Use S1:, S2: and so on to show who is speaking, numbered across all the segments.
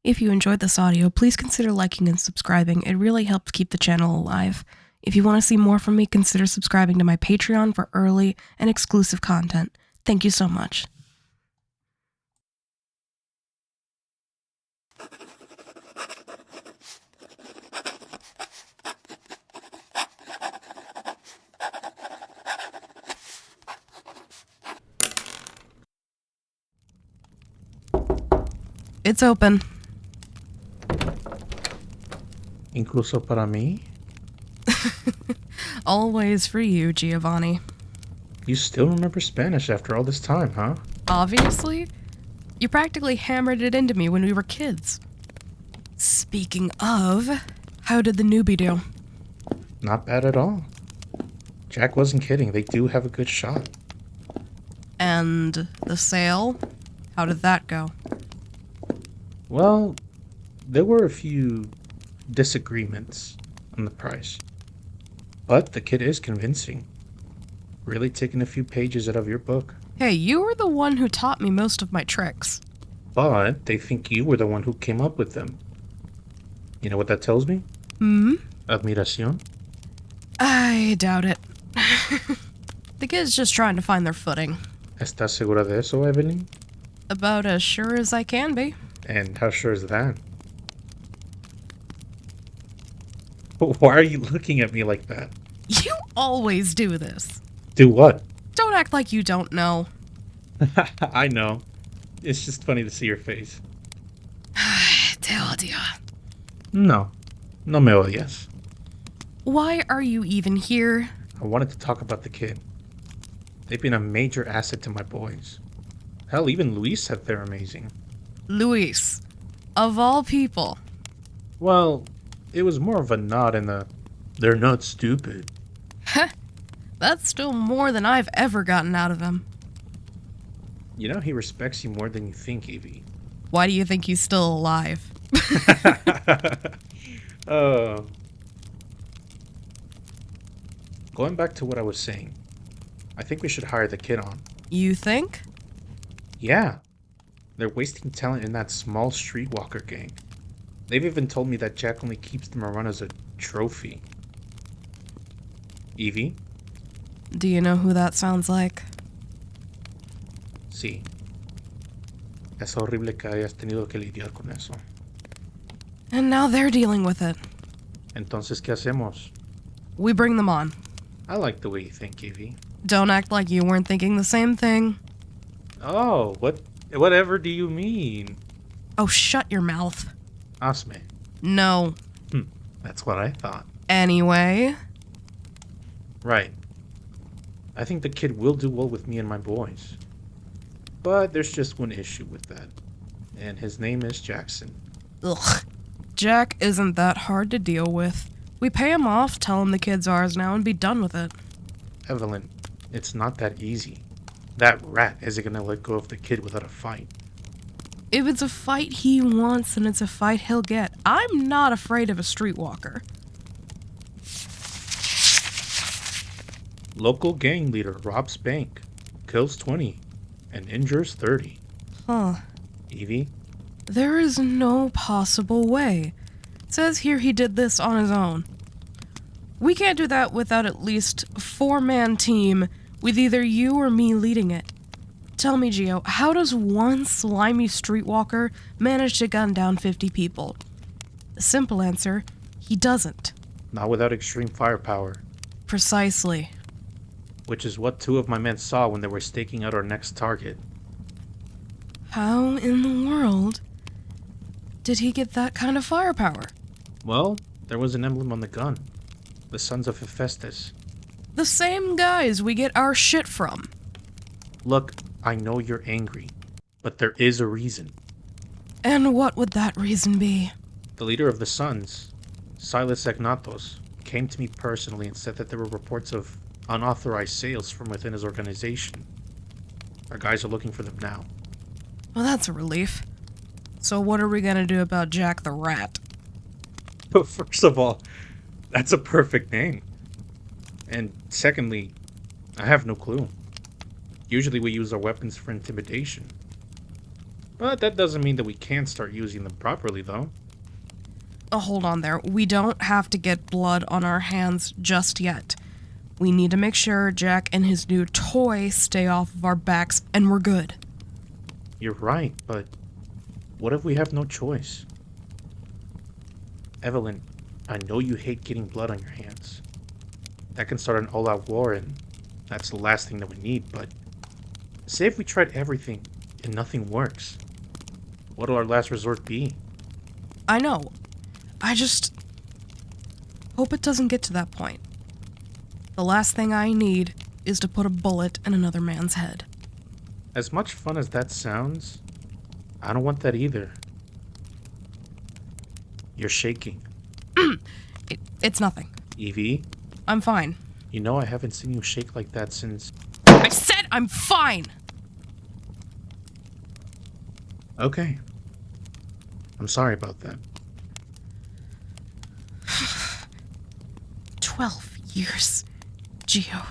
S1: If you enjoyed this audio, please consider liking and subscribing. It really helps keep the channel alive. If you want to see more from me, consider subscribing to my Patreon for early and exclusive content. Thank you so much. It's open.
S2: Incluso para mí?
S1: Always for you, Giovanni.
S2: You still remember Spanish after all this time, huh?
S1: Obviously. You practically hammered it into me when we were kids. Speaking of, how did the newbie do?
S2: Not bad at all. Jack wasn't kidding. They do have a good shot.
S1: And the sale? How did that go?
S2: Well, there were a few disagreements on the price. But the kid is convincing. Really taking a few pages out of your book.
S1: Hey, you were the one who taught me most of my tricks.
S2: But they think you were the one who came up with them. You know what that tells me? Admiración?
S1: I doubt it. The kid's just trying to find their footing.
S2: ¿Estás segura de eso, Evelyn?
S1: About as sure as I can be.
S2: And how sure is that? Why are you looking at me like that?
S1: You always do this.
S2: Do what?
S1: Don't act like you don't know.
S2: I know. It's just funny to see your face.
S1: Te odio.
S2: No. No me odias.
S1: Why are you even here?
S2: I wanted to talk about the kid. They've been a major asset to my boys. Hell, even Luis said they're amazing.
S1: Luis. Of all people.
S2: Well, it was more of a nod in the, they're not stupid.
S1: That's still more than I've ever gotten out of him.
S2: You know, he respects you more than you think, Evie.
S1: Why do you think he's still alive?
S2: Oh. Going back to what I was saying, I think we should hire the kid on.
S1: You think?
S2: Yeah. They're wasting talent in that small streetwalker gang. They've even told me that Jack only keeps them around as a trophy. Evie?
S1: Do you know who that sounds like?
S2: Sí. Es horrible que hayas tenido que lidiar con eso.
S1: And now they're dealing with it.
S2: Entonces, ¿qué hacemos?
S1: We bring them on.
S2: I like the way you think, Evie.
S1: Don't act like you weren't thinking the same thing.
S2: Oh, whatever do you mean?
S1: Oh, shut your mouth.
S2: Hazme.
S1: No.
S2: That's what I thought.
S1: Anyway.
S2: Right. I think the kid will do well with me and my boys. But there's just one issue with that. And his name is Jackson.
S1: Ugh. Jack isn't that hard to deal with. We pay him off, tell him the kid's ours now, and be done with it.
S2: Evelyn, it's not that easy. That rat isn't gonna let go of the kid without a fight.
S1: If it's a fight he wants, then it's a fight he'll get. I'm not afraid of a streetwalker.
S2: Local gang leader robs bank, kills 20, and injures 30.
S1: Huh.
S2: Evie?
S1: There is no possible way. It says here he did this on his own. We can't do that without at least a 4-man team with either you or me leading it. Tell me, Gio, how does one slimy streetwalker manage to gun down 50 people? The simple answer, he doesn't.
S2: Not without extreme firepower.
S1: Precisely.
S2: Which is what 2 of my men saw when they were staking out our next target.
S1: How in the world did he get that kind of firepower?
S2: Well, there was an emblem on the gun. The Sons of Hephaestus.
S1: The same guys we get our shit from.
S2: Look, I know you're angry, but there is a reason.
S1: And what would that reason be?
S2: The leader of the Sons, Silas Agnatos, came to me personally and said that there were reports of unauthorized sales from within his organization. Our guys are looking for them now.
S1: Well, that's a relief. So what are we gonna do about Jack the Rat?
S2: But first of all, that's a perfect name. And secondly, I have no clue. Usually we use our weapons for intimidation. But that doesn't mean that we can't start using them properly, though.
S1: Hold on there. We don't have to get blood on our hands just yet. We need to make sure Jack and his new toy stay off of our backs, and we're good.
S2: You're right, but what if we have no choice? Evelyn, I know you hate getting blood on your hands. That can start an all-out war, and that's the last thing that we need, but say if we tried everything and nothing works. What'll our last resort be?
S1: I know. I just hope it doesn't get to that point. The last thing I need is to put a bullet in another man's head.
S2: As much fun as that sounds, I don't want that either. You're shaking.
S1: It's nothing.
S2: Evie,
S1: I'm fine.
S2: you know I haven't seen you shake like that since...
S1: I said I'm fine!
S2: Okay. I'm sorry about that.
S1: 12 years, Gio.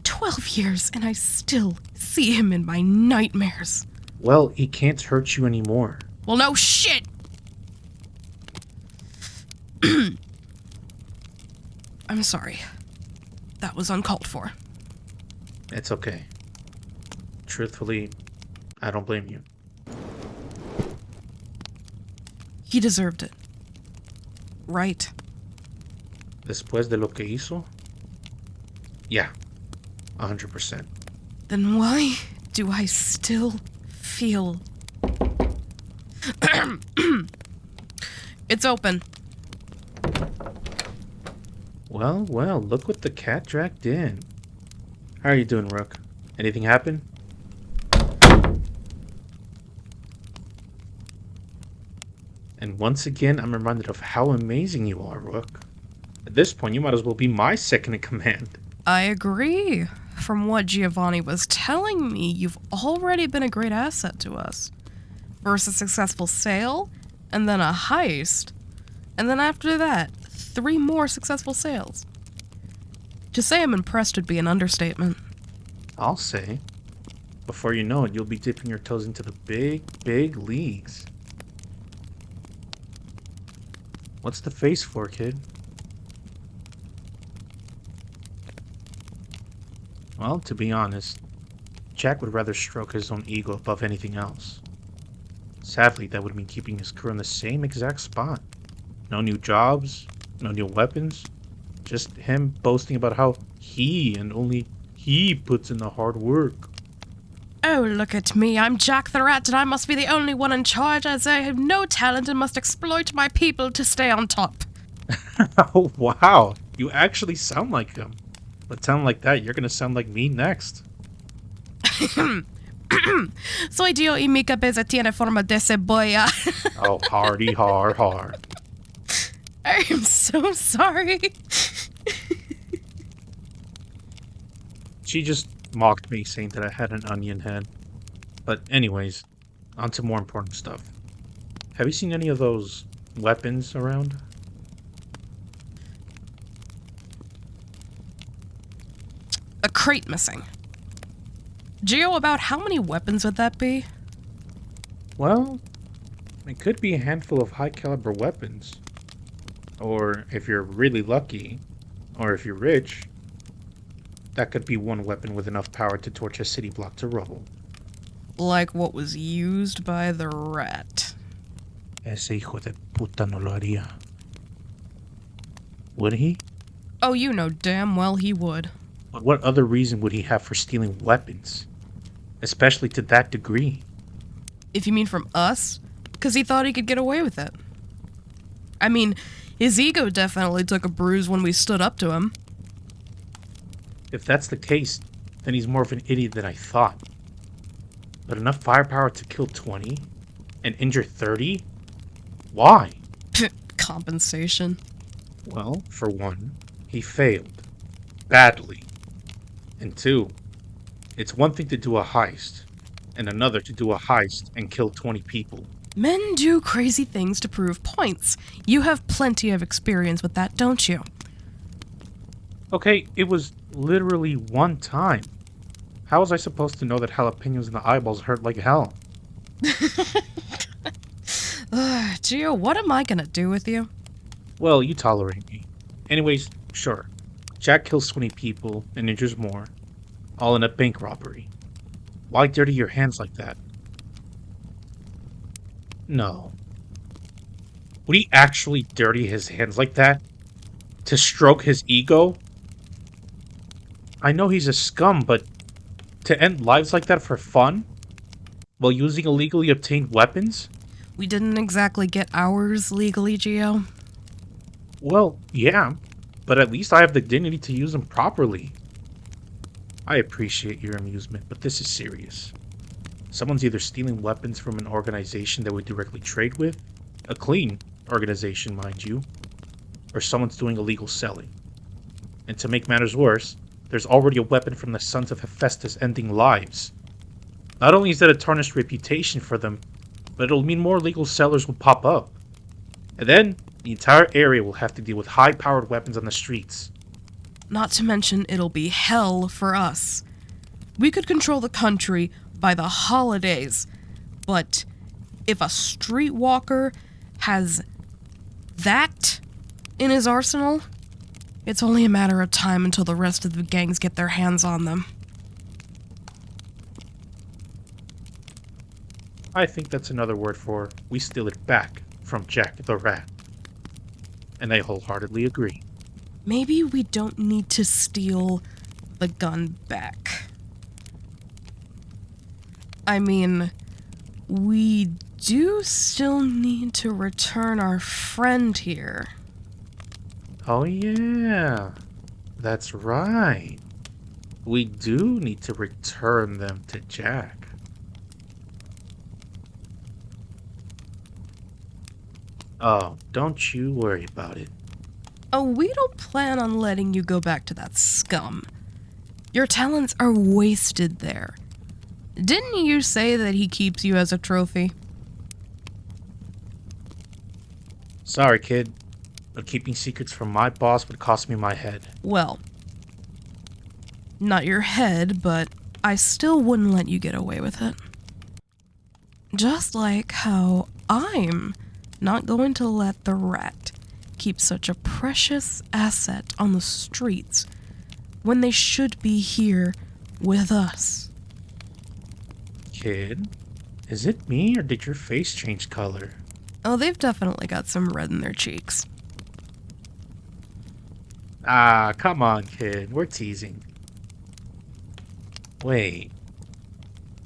S1: 12 years, and I still see him in my nightmares.
S2: Well, he can't hurt you anymore.
S1: Well, no shit! I'm sorry. That was uncalled for.
S2: It's okay. Truthfully, I don't blame you.
S1: He deserved it. Right?
S2: Después de lo que hizo? Yeah, 100%.
S1: Then why do I still feel... It's open.
S2: Well, look what the cat dragged in. How are you doing, Rook? Anything happen? And once again, I'm reminded of how amazing you are, Rook. At this point, you might as well be my second in command.
S1: I agree. From what Giovanni was telling me, you've already been a great asset to us. First a successful sale, and then a heist. And then after that, 3 more successful sales. To say I'm impressed would be an understatement.
S2: I'll say. Before you know it, you'll be dipping your toes into the big leagues. What's the face for, kid? Well, to be honest, Jack would rather stroke his own ego above anything else. Sadly, that would mean keeping his crew in the same exact spot. No new jobs, no new weapons, just him boasting about how he and only he puts in the hard work.
S1: Oh, look at me. I'm Jack the Rat, and I must be the only one in charge, as I have no talent and must exploit my people to stay on top.
S2: Oh, wow. You actually sound like him. But sound like that, you're gonna sound like me next.
S1: Soy Dio y mi cabeza tiene forma de cebolla.
S2: Oh, hardy, har.
S1: I am so sorry.
S2: She just mocked me, saying that I had an onion head. But anyways, on to more important stuff. Have you seen any of those weapons around?
S1: A crate missing. Gio, about how many weapons would that be?
S2: Well, it could be a handful of high-caliber weapons. Or, if you're really lucky, or if you're rich, that could be one weapon with enough power to torch a city block to rubble.
S1: Like what was used by the rat.
S2: Ese hijo de puta no lo haría. Would he?
S1: Oh, you know damn well he would.
S2: But what other reason would he have for stealing weapons? Especially to that degree.
S1: If you mean from us? Because he thought he could get away with it. I mean, his ego definitely took a bruise when we stood up to him.
S2: If that's the case, then he's more of an idiot than I thought. But enough firepower to kill 20? And injure 30? Why?
S1: Compensation.
S2: Well, for one, he failed. Badly. And 2, it's one thing to do a heist, and another to do a heist and kill 20 people.
S1: Men do crazy things to prove points. You have plenty of experience with that, don't you?
S2: Okay, it was literally one time. How was I supposed to know that jalapenos in the eyeballs hurt like hell?
S1: Gio, what am I gonna do with you?
S2: Well, you tolerate me. Anyways, sure. Jack kills 20 people and injures more, all in a bank robbery. Why dirty your hands like that? No. Would he actually dirty his hands like that? To stroke his ego? I know he's a scum, but to end lives like that for fun? While using illegally obtained weapons?
S1: We didn't exactly get ours legally, Gio.
S2: Well, yeah, but at least I have the dignity to use them properly. I appreciate your amusement, but this is serious. Someone's either stealing weapons from an organization that we directly trade with, a clean organization, mind you, or someone's doing illegal selling. And to make matters worse, there's already a weapon from the Sons of Hephaestus ending lives. Not only is that a tarnished reputation for them, but it'll mean more legal sellers will pop up. And then, the entire area will have to deal with high-powered weapons on the streets.
S1: Not to mention, it'll be hell for us. We could control the country by the holidays, but if a streetwalker has that in his arsenal, it's only a matter of time until the rest of the gangs get their hands on them.
S2: I think that's another word for we steal it back from Jack the Rat. And I wholeheartedly agree.
S1: Maybe we don't need to steal the gun back. I mean, we do still need to return our friend here.
S2: Oh yeah, that's right. We do need to return them to Jack. Oh, don't you worry about it.
S1: Oh, we don't plan on letting you go back to that scum. Your talents are wasted there. Didn't you say that he keeps you as a trophy?
S2: Sorry, kid, but keeping secrets from my boss would cost me my head.
S1: Well, not your head, but I still wouldn't let you get away with it. Just like how I'm not going to let the rat keep such a precious asset on the streets when they should be here with us.
S2: Kid, is it me or did your face change color?
S1: Oh, they've definitely got some red in their cheeks.
S2: Ah, come on, kid. We're teasing. Wait.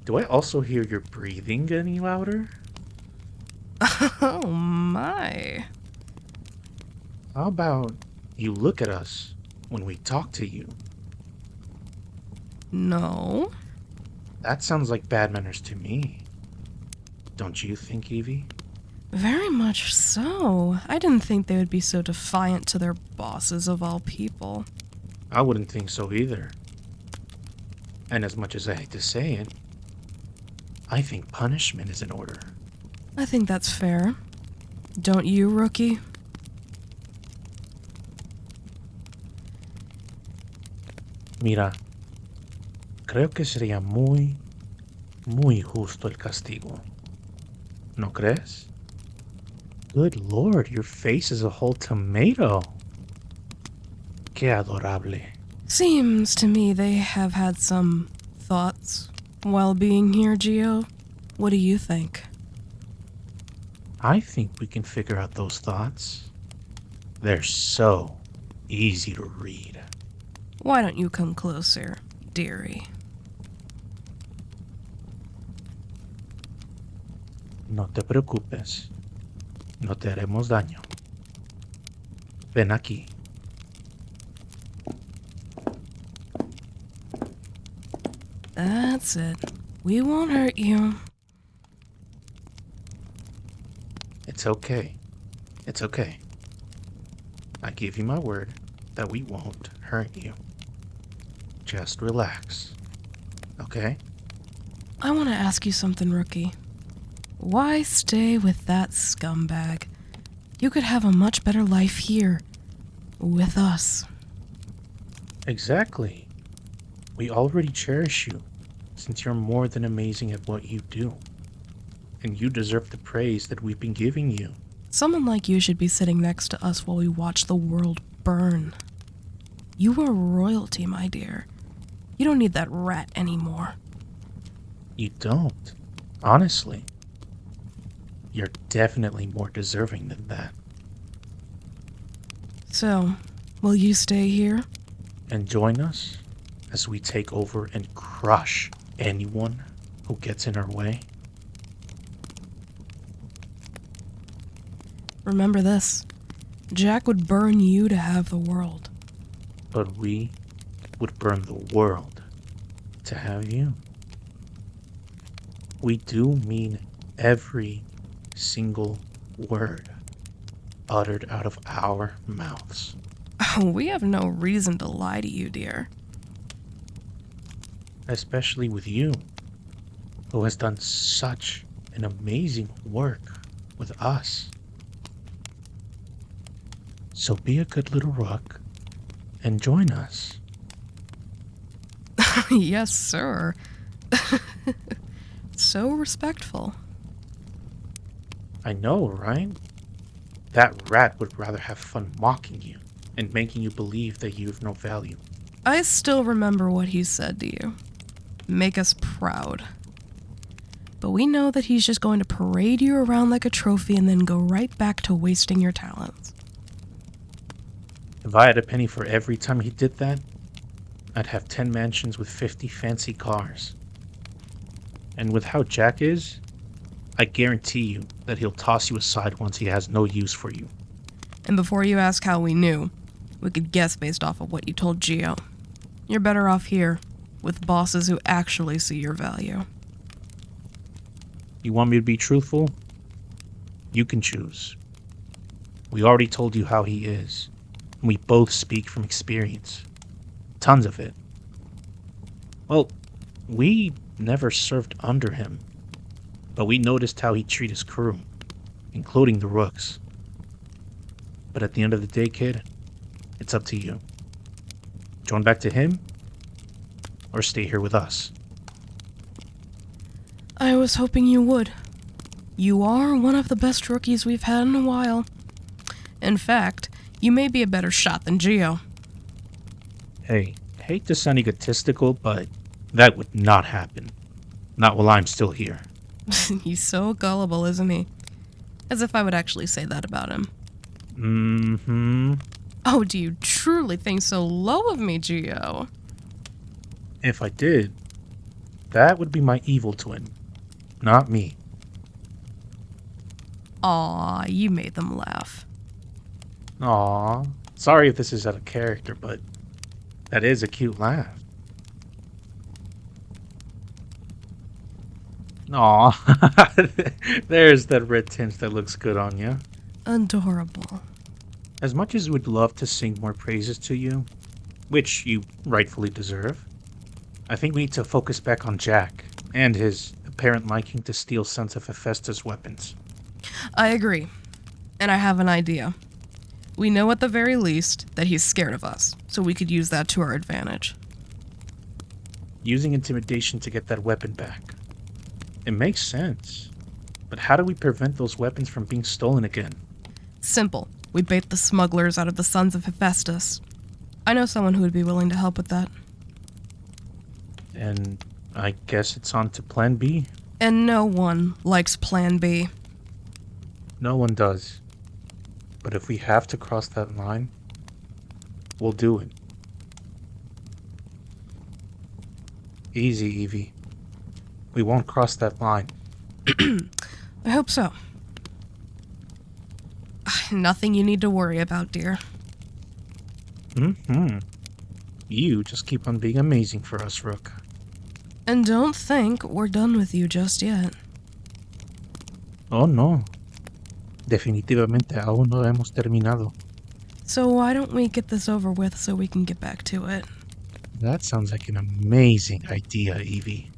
S2: Do I also hear your breathing any louder?
S1: Oh my.
S2: How about you look at us when we talk to you?
S1: No.
S2: That sounds like bad manners to me. Don't you think, Evie?
S1: Very much so. I didn't think they would be so defiant to their bosses of all people.
S2: I wouldn't think so either. And as much as I hate to say it, I think punishment is in order.
S1: I think that's fair. Don't you, rookie?
S2: Mira, creo que sería muy justo el castigo. ¿No crees? Good lord, your face is a whole tomato. Qué adorable.
S1: Seems to me they have had some thoughts while being here, Gio. What do you think?
S2: I think we can figure out those thoughts. They're so easy to read.
S1: Why don't you come closer, dearie?
S2: No te preocupes. No te haremos daño. Ven aquí.
S1: That's it. We won't hurt you.
S2: It's okay. It's okay. I give you my word that we won't hurt you. Just relax. Okay?
S1: I want to ask you something, rookie. Why stay with that scumbag? You could have a much better life here, with us.
S2: Exactly. We already cherish you, since you're more than amazing at what you do. and you deserve the praise that we've been giving you.
S1: Someone like you should be sitting next to us while we watch the world burn. You are royalty, my dear. You don't need that rat anymore.
S2: You don't. Honestly. You're definitely more deserving than that.
S1: So, will you stay here?
S2: And join us as we take over and crush anyone who gets in our way?
S1: Remember this. Jack would burn you to have the world.
S2: But we would burn the world to have you. We do mean every single word uttered out of our mouths.
S1: We have no reason to lie to you, dear.
S2: Especially with you, who has done such an amazing work with us. So be a good little rook and join us.
S1: Yes, sir. So respectful.
S2: I know, right? That rat would rather have fun mocking you and making you believe that you have no value.
S1: I still remember what he said to you. Make us proud. But we know that he's just going to parade you around like a trophy and then go right back to wasting your talents.
S2: If I had a penny for every time he did that, I'd have 10 mansions with 50 fancy cars. And with how Jack is, I guarantee you that he'll toss you aside once he has no use for you.
S1: And before you ask how we knew, we could guess based off of what you told Gio. You're better off here, with bosses who actually see your value.
S2: You want me to be truthful? You can choose. We already told you how he is, and we both speak from experience. Tons of it. Well, we never served under him, but we noticed how he treated his crew, including the rooks. But at the end of the day, kid, it's up to you. Join back to him, or stay here with us.
S1: I was hoping you would. You are one of the best rookies we've had in a while. In fact, you may be a better shot than Gio.
S2: Hey, hate to sound egotistical, but that would not happen. Not while I'm still here.
S1: He's so gullible, isn't he? As if I would actually say that about him.
S2: Mm-hmm.
S1: Oh, do you truly think so low of me, Gio?
S2: If I did, that would be my evil twin, not me.
S1: Aw, you made them laugh.
S2: Aw, sorry if this is out of character, but that is a cute laugh. Aw, there's that red tint that looks good on you.
S1: Adorable.
S2: As much as we'd love to sing more praises to you, which you rightfully deserve, I think we need to focus back on Jack and his apparent liking to steal Sons of Hephaestus weapons.
S1: I agree. And I have an idea. We know at the very least that he's scared of us, so we could use that to our advantage.
S2: Using intimidation to get that weapon back. It makes sense. But how do we prevent those weapons from being stolen again?
S1: Simple. We bait the smugglers out of the Sons of Hephaestus. I know someone who would be willing to help with that.
S2: And I guess it's on to Plan B?
S1: And no one likes Plan B.
S2: No one does. But if we have to cross that line, we'll do it. Easy, Evie. We won't cross that line.
S1: I hope so. Nothing you need to worry about, dear.
S2: Mm-hmm. You just keep on being amazing for us, Rook.
S1: And don't think we're done with you just yet.
S2: Oh, no. Definitivamente aún no hemos terminado.
S1: So why don't we get this over with so we can get back to it?
S2: That sounds like an amazing idea, Evie.